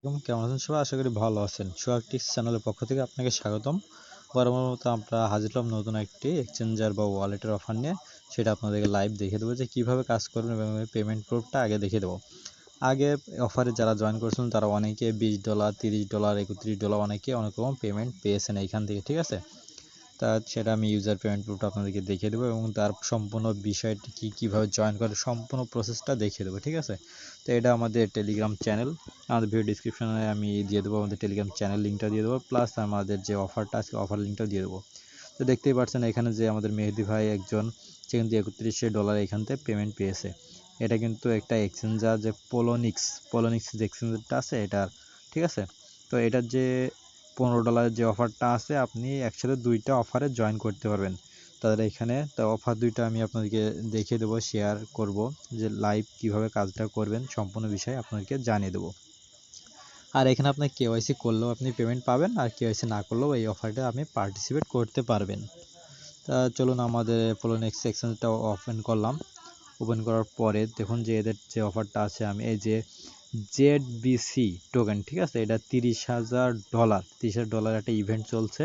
কেমন আছেন সবাই? আশা করি ভালো আছেন। সোহাগ চ্যানেলের পক্ষ থেকে আপনাকে স্বাগতম। বরাবর মতো আমরা হাজির হলাম নতুন একটি এক্সচেঞ্জার বা ওয়ালেটের অফার নিয়ে। সেটা আপনাদেরকে লাইভ দেখিয়ে দেবো যে কীভাবে কাজ করবেন এবং পেমেন্ট প্রুফটা আগে দেখিয়ে দেবো। আগে অফারে যারা জয়েন করেছিলেন তারা অনেকে $20, $30, $31 অনেকে অনেক রকম পেমেন্ট পেয়েছেন এইখান থেকে, ঠিক আছে? তা সেটা আমি ইউজার পেমেন্ট প্রুফটা আপনাদেরকে দেখিয়ে দেবো এবং তার সম্পূর্ণ বিষয়টি কীভাবে জয়েন করে সম্পূর্ণ প্রসেসটা দেখিয়ে দেবো, ঠিক আছে? তো এটা আমাদের টেলিগ্রাম চ্যানেল, আমাদের ভিডিও ডিসক্রিপশনে আমি দিয়ে দেবো আমাদের টেলিগ্রাম চ্যানেল লিঙ্কটা দিয়ে দেবো, প্লাস আমাদের যে অফারটা আজকে অফার লিঙ্কটাও দিয়ে দেবো। তো দেখতেই পাচ্ছেন এখানে যে আমাদের মেহেদি ভাই একজন সে কিন্তু $31 এখান থেকে পেমেন্ট পেয়েছে। এটা কিন্তু একটা এক্সচেঞ্জার যে পোলোনিক্স যে এক্সচেঞ্জারটা আছে এটার, ঠিক আছে? তো এটার যে $15 যে অফারটা আছে আপনি একসাথে দুইটা অফারে জয়েন করতে পারবেন। তাদের এখানে তো অফার দুইটা আমি আপনাদেরকে দেখিয়ে দেবো, শেয়ার করব যে লাইভ কিভাবে কাজটা করবেন সম্পূর্ণ বিষয় আপনাদেরকে জানিয়ে দেবো। আর এখানে আপনার কেওয়াইসি করলেও আপনি পেমেন্ট পাবেন, আর কেওয়াইসি না করলেও এই অফারটা আপনি পার্টিসিপেট করতে পারবেন। তা চলুন আমাদের পোলোনিক্স এক্সচেঞ্জটা ওপেন করার পরে দেখুন যে এদের যে অফারটা আছে, আমি এই যে জেডবিসি টোকেন, ঠিক আছে? এটা $30,000 একটা ইভেন্ট চলছে।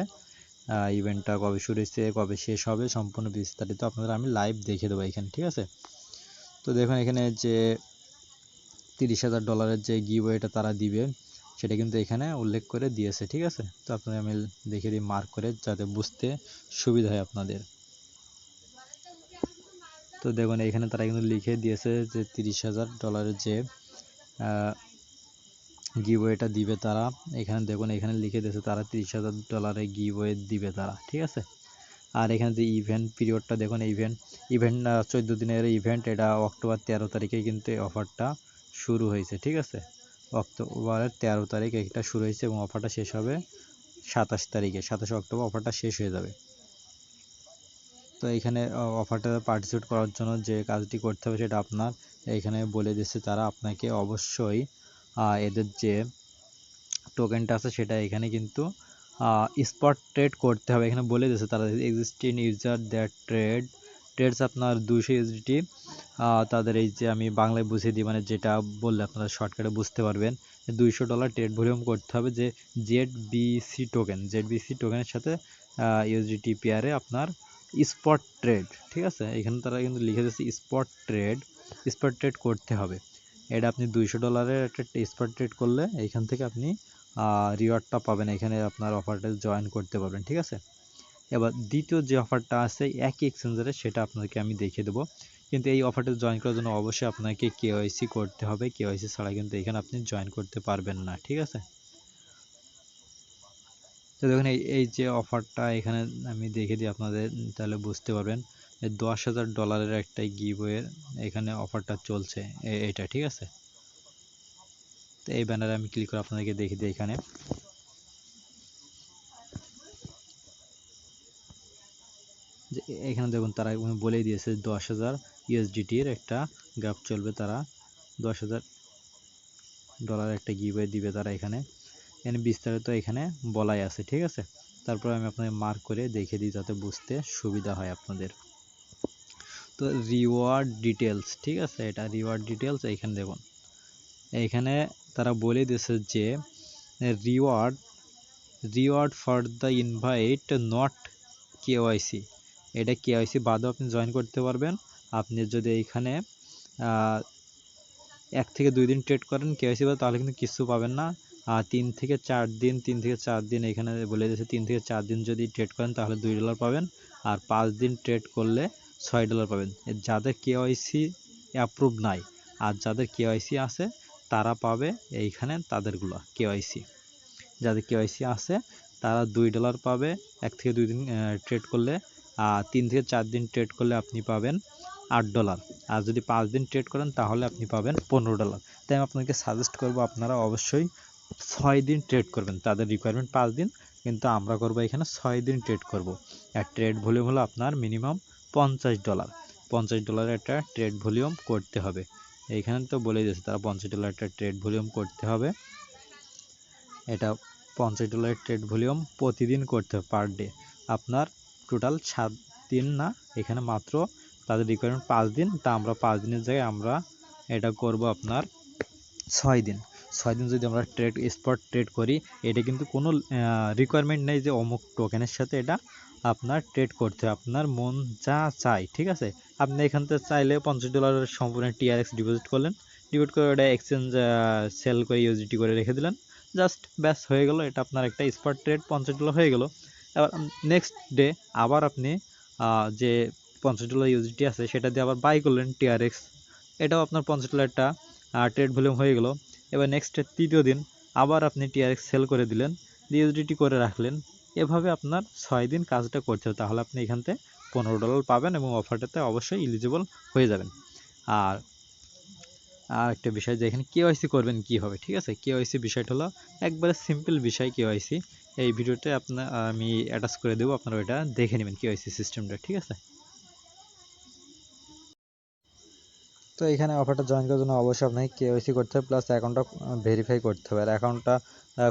ইভেন্টটা কবে শুরু হয়েছে কবে শেষ হবে সম্পূর্ণ বিস্তারিত আপনাদের আমি লাইভ দেখিয়ে দেবো এখানে, ঠিক আছে? তো দেখুন এখানে যে $30,000 যে গিভওয়েটা তারা দিবে সেটা কিন্তু এখানে উল্লেখ করে দিয়েছে, ঠিক আছে? তো আপনাদের আমি দেখিয়ে দিই মার্ক করে যাতে বুঝতে সুবিধা হয় আপনাদের। তো দেখুন এখানে তারা কিন্তু লিখে দিয়েছে যে $30,000 যে গিভওয়েটা দিবে তারা। এখানে দেখুন এখানে লিখে দিয়েছে তারা $30,000 গিভওয়ে দিবে তারা, ঠিক আছে? আর এখানে যে ইভেন্ট পিরিয়ডটা দেখুন, ইভেন্ট 14 দিনের ইভেন্ট, এটা অক্টোবর 13 তারিখে কিন্তু এই অফারটা শুরু হয়েছে, ঠিক আছে? অক্টোবরের 13 তারিখ এটা শুরু হয়েছে এবং অফারটা শেষ হবে 27 তারিখে, 27 অক্টোবর অফারটা শেষ হয়ে যাবে। তো এখানে অফারটা পার্টিসিপেট করার জন্য যে কাজটি করতে হবে সেটা আপনার এখানে বলে দিচ্ছে তারা। আপনাকে অবশ্যই এদের যে টোকেনটা আছে সেটা এখানে কিন্তু স্পট ট্রেড করতে হবে। এখানে বলে দিয়েছে তারা এক্সিস্টিং ইউজার দ্যাট ট্রেডস আপনার 200 ইউএসডিটি। তাদের এই যে আমি বাংলায় বুঝিয়ে দিই, মানে যেটা বললে আপনারা শর্টকাটে বুঝতে পারবেন। $200 ট্রেড ভলিউম করতে হবে যে জেডবিসি টোকেনের সাথে ইউএসডিটি পেয়ারে আপনার স্পট ট্রেড, ঠিক আছে? এখানে তারা কিন্তু লিখে দিয়েছে স্পট ট্রেড করতে হবে। এটা আপনি $200 একটা স্পট ট্রেড করলে এইখান থেকে আপনি রিওয়ার্ডটা পাবেন, এখানে আপনার অফারটা জয়েন করতে পারবেন, ঠিক আছে? এবার দ্বিতীয় যে অফারটা আছে একই এক্সচেঞ্জারে সেটা আপনাদেরকে আমি দেখিয়ে দেবো। কিন্তু এই অফারটা জয়েন করার জন্য অবশ্যই আপনাকে কেওয়াইসি করতে হবে। কেওয়াইসি ছাড়া কিন্তু এখানে আপনি জয়েন করতে পারবেন না, ঠিক আছে? তো দেখুন এই যে অফারটা এখানে আমি দেখিয়ে দিই আপনাদের, তাহলে বুঝতে পারবেন। $10,000 একটা গিভওয়ের এখানে অফারটা চলছে এটা, ঠিক আছে? তো এই ব্যানারে আমি ক্লিক করে আপনাদেরকে দেখিয়ে দিই। এখানে যে এখানে দেখুন তারা বলেই দিয়েছে 10,000 ইউএসডিটির একটা গ্রাফ চলবে, তারা $10,000 একটা গিভওয়ে দিবে তারা। এখানে বিস্তারিত এখানে বলাই আছে, ঠিক আছে? তারপর আমি আপনাদের মার্ক করে দেখিয়ে দিই যাতে বুঝতে সুবিধা হয় আপনাদের। তো রিওয়ার্ড ডিটেলস, ঠিক আছে? এটা রিওয়ার্ড ডিটেলস। এইখানে দেখুন এইখানে তারা বলে দিয়েছে যে reward for the invite not KYC. এটা কেওয়াইসি বাদেও আপনি জয়েন করতে পারবেন। আপনি যদি এইখানে 1 থেকে 2 দিন ট্রেড করেন কেওয়াইসি বাদে তাহলে কিন্তু কিছু পাবেন না। 3 থেকে 4 দিন এখানে বলে দিয়েছে 3 থেকে 4 দিন যদি ট্রেড করেন তাহলে $2 পাবেন, আর 5 দিন ট্রেড করলে $6 পাবেন। যাদের কেওয়াইসি অ্যাপ্রুভ নাই আর যাদের কেওয়াইসি আছে তারা পাবে এইখানে তাদেরগুলো কেওয়াইসি। যাদের কেওয়াইসি আছে তারা $2 পাবে 1 থেকে 2 দিন ট্রেড করলে। 3 থেকে 4 দিন ট্রেড করলে আপনি পাবেন $8, আর যদি 5 দিন ট্রেড করেন তাহলে আপনি পাবেন $15। তাই আমি আপনাকে সাজেস্ট করব আপনারা অবশ্যই 6 দিন ট্রেড করবেন। তাদের রিকোয়ারমেন্ট 5 দিন, কিন্তু আমরা করব এখানে 6 দিন ট্রেড করব। আর ট্রেড ভলিউম হলো আপনার মিনিমাম $50। $50 একটা ট্রেড ভলিউম করতে হবে। এইখানে তো বলে দিয়েছে তারা $50 একটা ট্রেড ভলিউম করতে হবে। এটা $50 ট্রেড ভলিউম প্রতিদিন করতে হবে, পার ডে। আপনার টোটাল 7 দিন না, এখানে মাত্র তাদের রিকোয়ারমেন্ট 5 দিন। তা আমরা 5 দিনের জায়গায় আমরা এটা করব আপনার 6 দিন। 6 দিন যদি আমরা স্পট ট্রেড করি, এটা কিন্তু কোনো রিকোয়ারমেন্ট নেই যে অমুক টোকেনের সাথে এটা আপনার ট্রেড করতে হবে, আপনার মন যা চায়, ঠিক আছে। আপনি এখান থেকে চাইলে $50 সম্পূর্ণ TRX ডিপোজিট করলেন, ডিপোজিট করে ওটা এক্সচেঞ্জ সেল করে ইউজিটি করে রেখে দিলেন, জাস্ট ব্যাস হয়ে গেল, এটা আপনার একটা স্পট ট্রেড $50 হয়ে গেল। এবার নেক্সট ডে আবার আপনি যে $50 ইউজিটি আছে সেটা দিয়ে আবার বাই করলেন TRX, এটাও আপনার $50 একটা ট্রেড ভলিউম হয়ে গেল। এবার নেক্সট তৃতীয় দিন আবার আপনি TRX সেল করে দিলেন, ইউজিটি করে রাখলেন। এভাবে আপনার 6 দিন কাজটা করতে হবে, তাহলে আপনি এখান থেকে $15 পাবেন এবং অফারটাতে অবশ্যই এলিজিবল হয়ে যাবেন। আর একটা বিষয় যে এখানে কেওয়াইসি করবেন কীভাবে, ঠিক আছে। কেওয়াইসি বিষয়টা হলো একবারে সিম্পল বিষয়। কেওয়াইসি এই ভিডিওতে আমি অ্যাটাচ করে দেবো, আপনারা ওইটা দেখে নেবেন কেওয়াইসি সিস্টেমটা, ঠিক আছে। তো এখানে অফারটা জয়েন করার জন্য অবশ্যই আপনাকে কেওয়াইসি করতে হবে, প্লাস অ্যাকাউন্টটা ভেরিফাই করতে হবে। আর অ্যাকাউন্টটা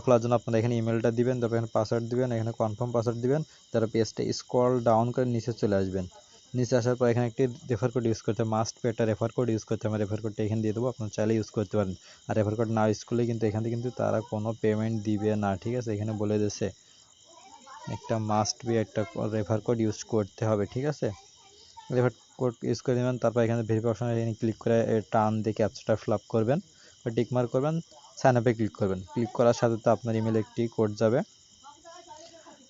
খোলার জন্য আপনারা এখানে ইমেলটা দিবেন, তারপর এখানে পাসওয়ার্ড দিবেন, এখানে কনফার্ম পাসওয়ার্ড দিবেন, তারপর পেজটা স্ক্রল ডাউন করে নিচে চলে আসবেন। নিচে আসার পর এখানে একটি রেফার কোড ইউজ করতে হবে, মাস্ট পে একটা রেফার কোড ইউজ করতে হবে। রেফার কোডটা এখানে দিয়ে দেবো, আপনারা চাইলে ইউজ করতে পারেন। আর রেফার কোড না ইউজ করলে কিন্তু এখান থেকে কিন্তু তারা কোনো পেমেন্ট দিবে না, ঠিক আছে। এখানে বলে দিয়েছে একটা মাস্ট বি একটা রেফার কোড ইউজ করতে হবে, ঠিক আছে। রেফার কোড ইউজ করে নেবেন, তারপর এখানে ভেরিফাই অপশনে এখানে ক্লিক করে টার্ন দিয়ে ক্যাপচাটা ফিল আপ করবেন, টিক মার্ক করবেন, সাইন আপে ক্লিক করবেন। ক্লিক করার সাথে তো আপনার ইমেলে একটি কোড যাবে,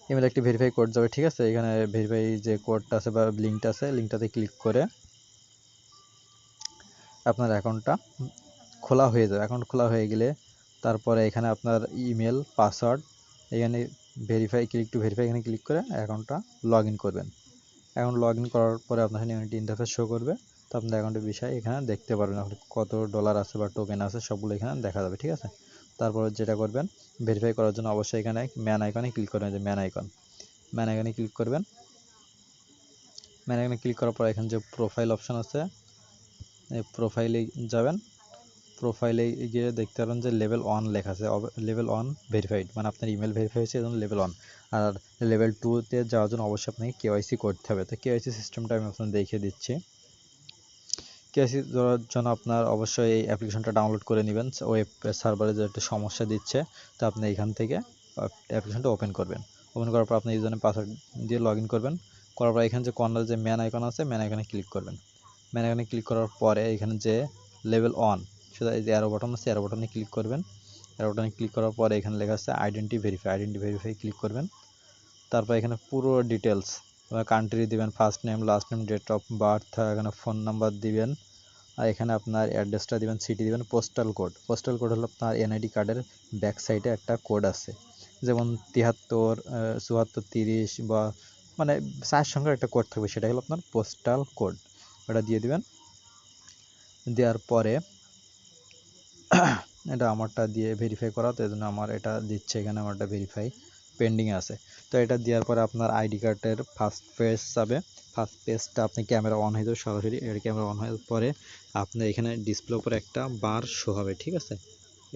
ইমেলে একটি ভেরিফাই কোড যাবে, ঠিক আছে। এখানে ভেরিফাই যে কোডটা আছে বা লিঙ্কটা আছে, লিঙ্কটাতে ক্লিক করে আপনার অ্যাকাউন্টটা খোলা হয়ে যাবে। অ্যাকাউন্ট খোলা হয়ে গেলে তারপরে এখানে আপনার ইমেল পাসওয়ার্ড এখানে ভেরিফাই ক্লিক টু ভেরিফাই এখানে ক্লিক করে অ্যাকাউন্টটা লগ ইন করবেন। অ্যাকাউন্ট লগ ইন করার পরে আপনার এখানে একটি ইন্টারফেস শো করবে, তো আপনার অ্যাকাউন্টের বিষয় এখানে দেখতে পারবেন, আপনি কত ডলার আছে বা টোকেন আছে সবগুলো এখানে দেখা যাবে, ঠিক আছে। তারপরে যেটা করবেন, ভেরিফাই করার জন্য অবশ্যই এখানে ম্যান আইকনে ক্লিক করবেন, যে ম্যান আইকনে ক্লিক করবেন। ম্যান আইকনে ক্লিক করার পর এখানে যে প্রোফাইল অপশন আছে, এই প্রোফাইলে যাবেন। প্রোফাইলে গিয়ে দেখতে পারেন যে লেভেল 1 লেখা আছে, লেভেল 1 ভেরিফাইড, মানে আপনার ইমেল ভেরিফাই হয়েছে এজন্য লেভেল 1। আর লেভেল 2-তে যাওয়ার জন্য অবশ্যই আপনাকে কেওয়াইসি করতে হবে। তো কেওয়াইসি সিস্টেমটা আমি আপনাদের দেখিয়ে দিচ্ছি। কেওয়াইসি করার জন্য আপনার অবশ্যই এই অ্যাপ্লিকেশনটা ডাউনলোড করে নেবেন। ওয়েব সার্ভারে যে একটা সমস্যা দিচ্ছে, তো আপনি এখান থেকে অ্যাপ্লিকেশনটা ওপেন করবেন। ওপেন করার পর আপনি ইউজার নেম পাসওয়ার্ড দিয়ে লগ ইন করবেন। করার পর এখানে যে কর্নারে যে ম্যান আইকন আছে, ম্যান আইকনে ক্লিক করবেন। ম্যান আইকনে ক্লিক করার পরে এখানে যে লেভেল 1 সেটা এই যে অ্যারো বাটন আছে, অ্যারো বাটনে ক্লিক করবেন। অ্যারো বাটনে ক্লিক করার পরে এখানে লেখা আছে আইডেন্টি ভেরিফাই ক্লিক করবেন। তারপর এখানে পুরো ডিটেলস কান্ট্রি দিবেন, first name, last name, date of birth, এখানে ফোন নাম্বার দিবেন, আর এখানে আপনার অ্যাড্রেসটা দিবেন, সিটি দিবেন, পোস্টাল কোড হলো আপনার এনআইডি কার্ডের ব্যাক সাইডে একটা কোড আছে, যেমন 73 74 30 বা মানে 4 সংখ্যার একটা কোড থাকবে, সেটা হলো আপনার পোস্টাল কোড, ওটা দিয়ে দিবেন। দেওয়ার পরে এটা আমারটা দিয়ে ভেরিফাই করা, তো এই জন্য আমার এটা দিচ্ছে, এখানে আমারটা ভেরিফাই পেন্ডিংয়ে আছে। তো এটা দেওয়ার পরে আপনার আইডি কার্ডের ফার্স্ট পেজ যাবে, ফার্স্ট পেজটা আপনি ক্যামেরা অন হয়ে যাবে সরাসরি, এর ক্যামেরা অন হওয়ার পরে আপনার এখানে ডিসপ্লে উপরে একটা বার শো হবে, ঠিক আছে।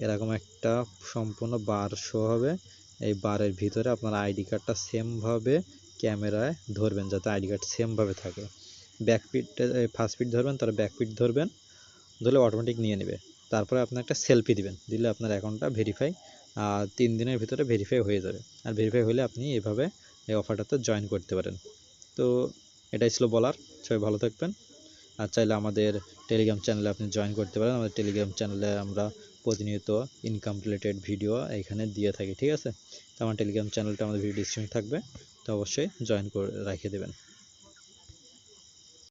এরকম একটা সম্পূর্ণ বার শো হবে, এই বারের ভিতরে আপনার আইডি কার্ডটা সেমভাবে ক্যামেরায় ধরবেন, যাতে আইডি কার্ড সেমভাবে থাকে। ব্যাকপিটটা ফার্স্ট পিট ধরবেন, তার ব্যাকপিট ধরবেন, ধরলে অটোমেটিক নিয়ে নেবে। তারপরে আপনি একটা সেলফি দিবেন, দিলে আপনার অ্যাকাউন্টটা ভেরিফাই 3 দিনের ভিতরে ভেরিফাই হয়ে যাবে। আর ভেরিফাই হলে আপনি এভাবে এই অফারটাতে জয়েন করতে পারেন। তো এটাই ছিল বলার। সবাই ভালো থাকবেন। আর চাইলে আমাদের টেলিগ্রাম চ্যানেলে আপনি জয়েন করতে পারেন। আমাদের টেলিগ্রাম চ্যানেলে আমরা প্রতিনিয়ত ইনকাম রিলেটেড ভিডিও এখানে দিয়ে থাকি, ঠিক আছে। তো আমার টেলিগ্রাম চ্যানেলটা আমাদের ভিডিও ডিসক্রিপশনে থাকবে, তো অবশ্যই জয়েন করে রেখে দেবেন।